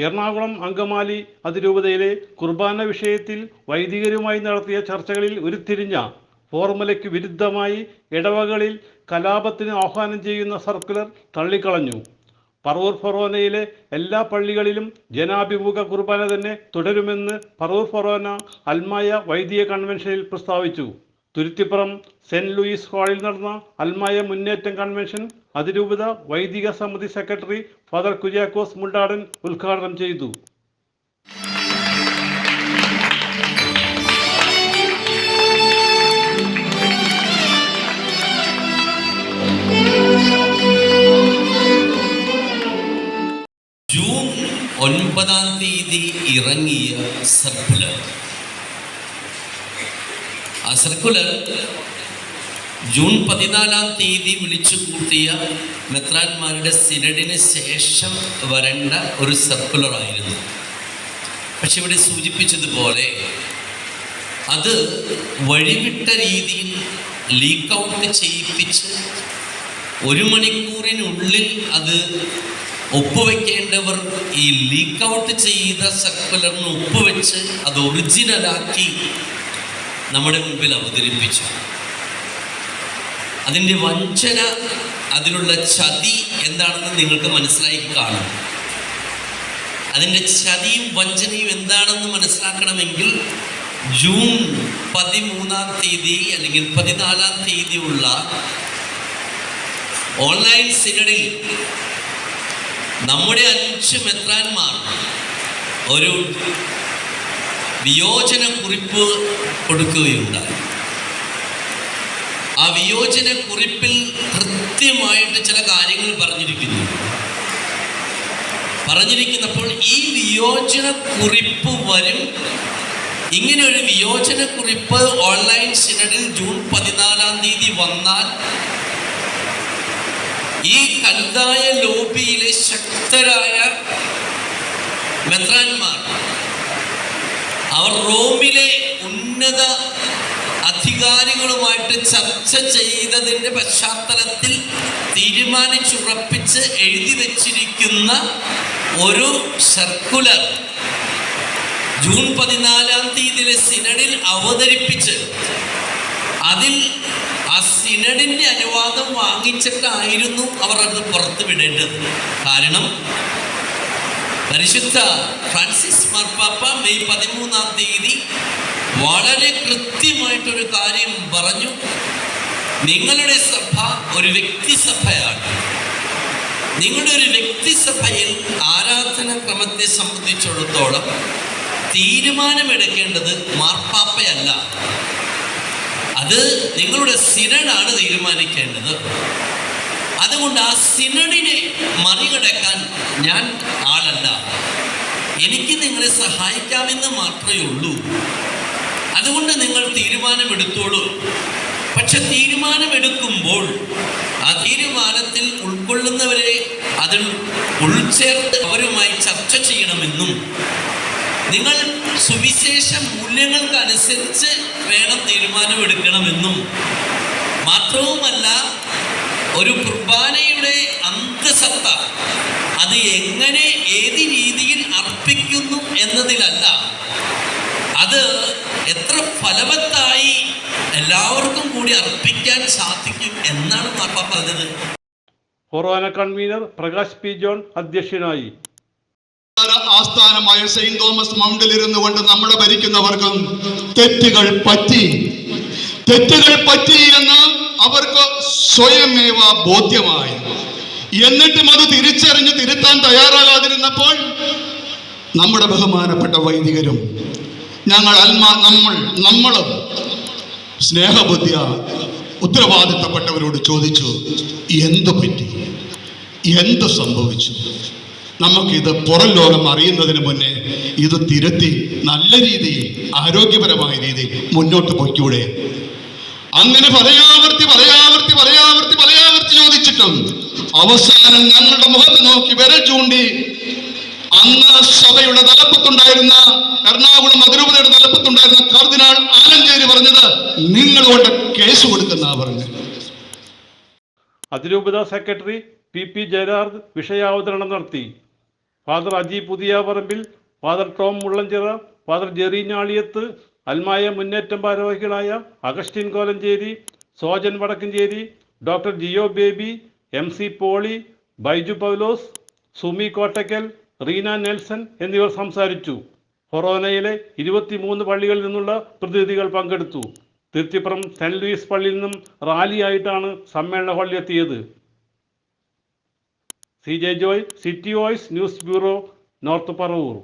എറണാകുളം അങ്കമാലി അതിരൂപതയിലെ കുർബാന വിഷയത്തിൽ വൈദികരുമായി നടത്തിയ ചർച്ചകളിൽ ഉരുത്തിരിഞ്ഞ ഫോർമുലയ്ക്ക് വിരുദ്ധമായി ഇടവകളിൽ കലാപത്തിന് ആഹ്വാനം ചെയ്യുന്ന സർക്കുലർ തള്ളിക്കളഞ്ഞു. പറവൂർ ഫൊറോനയിലെ എല്ലാ പള്ളികളിലും ജനാഭിമുഖ കുർബാന തന്നെ തുടരുമെന്ന് പറവൂർ ഫൊറോന അൽമായ വൈദിക കൺവെൻഷനിൽ പ്രസ്താവിച്ചു. തുരുത്തിപ്പുറം സെന്റ് ലൂയിസ് ഹാളിൽ നടന്ന അൽമായ മുന്നേറ്റം കൺവെൻഷൻ അതിരൂപത വൈദിക സമിതി സെക്രട്ടറി ഫാദർ കുര്യാക്കോസ് മുണ്ടാടൻ ഉദ്ഘാടനം ചെയ്തു. ജൂൺ 9-ാം തീയതി ഇറങ്ങിയ സർക്കുലർ, ആ സർക്കുലർ ജൂൺ 14-ാം തീയതി വിളിച്ചു കൂട്ടിയ മെത്രാന്മാരുടെ സിനഡിന് ശേഷം വരേണ്ട ഒരു സർക്കുലറായിരുന്നു. പക്ഷെ ഇവിടെ സൂചിപ്പിച്ചതുപോലെ അത് വഴിവിട്ട രീതിയിൽ ലീക്ക് ഔട്ട് ചെയ്യിപ്പിച്ച് 1 മണിക്കൂറിനുള്ളിൽ അത് ഒപ്പുവെക്കേണ്ടവർ ഈ ലീക്ക് ഔട്ട് ചെയ്ത സർക്കുലറിന് ഒപ്പുവെച്ച് അത് ഒറിജിനലാക്കി നമ്മുടെ മുമ്പിൽ അവതരിപ്പിച്ചു. അതിൻ്റെ വഞ്ചന, അതിലുള്ള ചതി എന്താണെന്ന് നിങ്ങൾക്ക് മനസ്സിലായി കാണും. അതിൻ്റെ ചതിയും വഞ്ചനയും എന്താണെന്ന് മനസ്സിലാക്കണമെങ്കിൽ ജൂൺ 13-ാം തീയതി അല്ലെങ്കിൽ 14-ാം തീയതി ഉള്ള ഓൺലൈൻ സിനഡിൽ നമ്മുടെ 5 മെത്രാന്മാർ ഒരു വിയോജന കുറിപ്പ് കൊടുക്കുകയുണ്ടായി. ആ വിയോജന കുറിപ്പിൽ കൃത്യമായിട്ട് ചില കാര്യങ്ങൾ പറഞ്ഞിരിക്കുന്നപ്പോൾ ഈ വിയോജന കുറിപ്പ് വരും. ഇങ്ങനെ ഒരു വിയോജന കുറിപ്പ് ഓൺലൈൻ സിനഡിൽ ജൂൺ 14-ാം തീയതി വന്നാൽ ഈ കൽദായ ലോബിയിലെ ശക്തരായ മെത്രാന്മാർ അവർ റോമിലെ ഉന്നത അധികാരികളുമായിട്ട് ചർച്ച ചെയ്തതിൻ്റെ പശ്ചാത്തലത്തിൽ തീരുമാനിച്ചുറപ്പിച്ച് എഴുതി വച്ചിരിക്കുന്ന ഒരു സർക്കുലർ ജൂൺ 14-ാം തീയതിയിലെ സിനഡിൽ അവതരിപ്പിച്ച് അതിൽ ആ സിനഡിൻ്റെ അനുവാദം വാങ്ങിച്ചിട്ടായിരുന്നു അവർ അത് പുറത്തു വിടേണ്ടത്. കാരണം പരിശുദ്ധ ഫ്രാൻസിസ് മാർപ്പാപ്പ മെയ് 13-ാം തീയതി വളരെ കൃത്യമായിട്ടൊരു കാര്യം പറഞ്ഞു. നിങ്ങളുടെ സഭ ഒരു വ്യക്തിസഭയാണ്. നിങ്ങളുടെ ഒരു വ്യക്തിസഭയിൽ ആരാധനാക്രമത്തെ സംബന്ധിച്ചിടത്തോളം തീരുമാനമെടുക്കേണ്ടത് മാർപ്പാപ്പയല്ല, അത് നിങ്ങളുടെ സിനഡാണ് തീരുമാനിക്കേണ്ടത്. അതുകൊണ്ട് ആ സിനഡിനെ മറികടക്കാൻ ഞാൻ ആളല്ല, എനിക്ക് നിങ്ങളെ സഹായിക്കാമെന്ന് മാത്രമേ ഉള്ളൂ. അതുകൊണ്ട് നിങ്ങൾ തീരുമാനമെടുത്തോളൂ. പക്ഷെ തീരുമാനമെടുക്കുമ്പോൾ ആ തീരുമാനത്തിൽ ഉൾക്കൊള്ളുന്നവരെ അതിൽ ഉൾച്ചേർത്ത് അവരുമായി ചർച്ച ചെയ്യണമെന്നും നിങ്ങൾ സുവിശേഷ മൂല്യങ്ങൾക്കനുസരിച്ച് വേണം തീരുമാനമെടുക്കണമെന്നും മാത്രവുമല്ല, ഒരു കുർബാനയുടെ അന്തസത്ത അത് എങ്ങനെ ഏത് രീതിയിൽ അർപ്പിക്കുന്നു എന്നതിലല്ല, അത് എത്ര ഫലവത്തായി എല്ലാവർക്കും കൂടി അർപ്പിക്കാൻ സാധിക്കും എന്നാണ് മാർപ്പാപ്പ പറഞ്ഞത്. ഫൊറോന കൺവീനർ പ്രകാശ് പി ജോൺ അധ്യക്ഷനായി. ആസ്ഥാനമായ സെയിന്റ് തോമസ് മൗണ്ടിൽ ഇരുന്നു കൊണ്ട് നമ്മളെ ഭരിക്കുന്നവർക്കും തെറ്റുകൾ പറ്റി എന്ന് അവർക്ക് സ്വയമേവ ബോധ്യമായി. എന്നിട്ടും അത് തിരിച്ചറിഞ്ഞ് തിരുത്താൻ തയ്യാറാകാതിരുന്നപ്പോൾ നമ്മുടെ ബഹുമാനപ്പെട്ട വൈദികരും നമ്മളും സ്നേഹബുദ്ധിയ ഉത്തരവാദിത്തപ്പെട്ടവരോട് ചോദിച്ചു, എന്തു പറ്റി, എന്തു സംഭവിച്ചു? നമുക്കിത് പുറം ലോകം അറിയുന്നതിന് മുന്നേ ഇത് തിരുത്തി നല്ല രീതിയിൽ ആരോഗ്യപരമായ രീതിയിൽ മുന്നോട്ട് പോയിക്കൂടെ? അങ്ങനെ പറയാവർത്തി ചോദിച്ചിട്ടും അവസാനം ഞങ്ങളുടെ മുഖത്ത് നോക്കി വിരൽ ചൂണ്ടി അന്ന് സഭയുടെ തലപ്പത്തുണ്ടായിരുന്ന എറണാകുളം അതിരൂപതയുടെ തലപ്പത്തുണ്ടായിരുന്ന കർദിനാൾ ആലഞ്ചേരി പറഞ്ഞത്, നിങ്ങളോട് കേസ് കൊടുക്കുന്ന പറഞ്ഞു. അതിരൂപത സെക്രട്ടറി പി ജയരാജ് വിഷയാവതരണം നടത്തി. Father Aji Puthiyaparambil, father Tom Mullanchira, father Jerry Njaliyath, അൽമായ മുന്നേറ്റം ഭാരവാഹികളായ Augustine Kolenchery, Sojan Vadakkanchery, doctor Geo Baby, MC Poly, Baiju Paulose, Sumi Kottakkal, Reena Nelson എന്നിവർ സംസാരിച്ചു. ഫൊറോനയിലെ 23 പള്ളികളിൽ നിന്നുള്ള പ്രതിനിധികൾ പങ്കെടുത്തു. തിരുത്തിപ്പുറം സെന്റ് ലൂയിസ് പള്ളിയിൽ നിന്നും റാലിയായിട്ടാണ് സമ്മേളന ഹാളിലെത്തിയത്. CJ Joy, city voice news bureau, north Paravur.